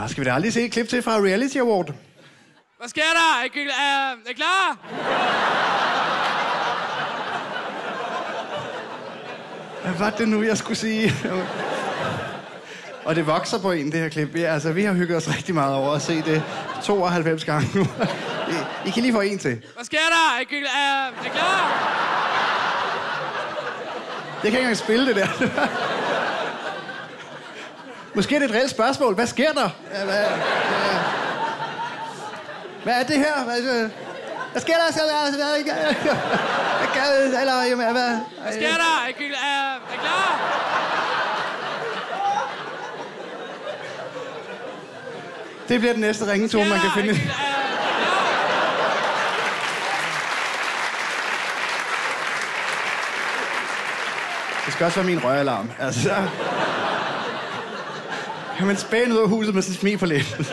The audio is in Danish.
Skal vi da aldrig se et klip til fra Reality Award? Hvad sker der? Er I klar? Hvad var det nu, jeg skulle sige? Og det vokser på en, det her klip. Altså, vi har hygget os rigtig meget over at se det 92 gange nu. I kan lige få en til. Hvad sker der? Er I klar? Jeg kan ikke engang spille det der. Måske er det et reelt spørgsmål. Hvad sker der? Hvad er det her? Hvad sker der? Hvad sker der? Er I klar? Det bliver den næste ringetone, man kan finde. Det skal også være min røgalarm. Altså, kan man spæne ud af huset med sådan en smil på læben.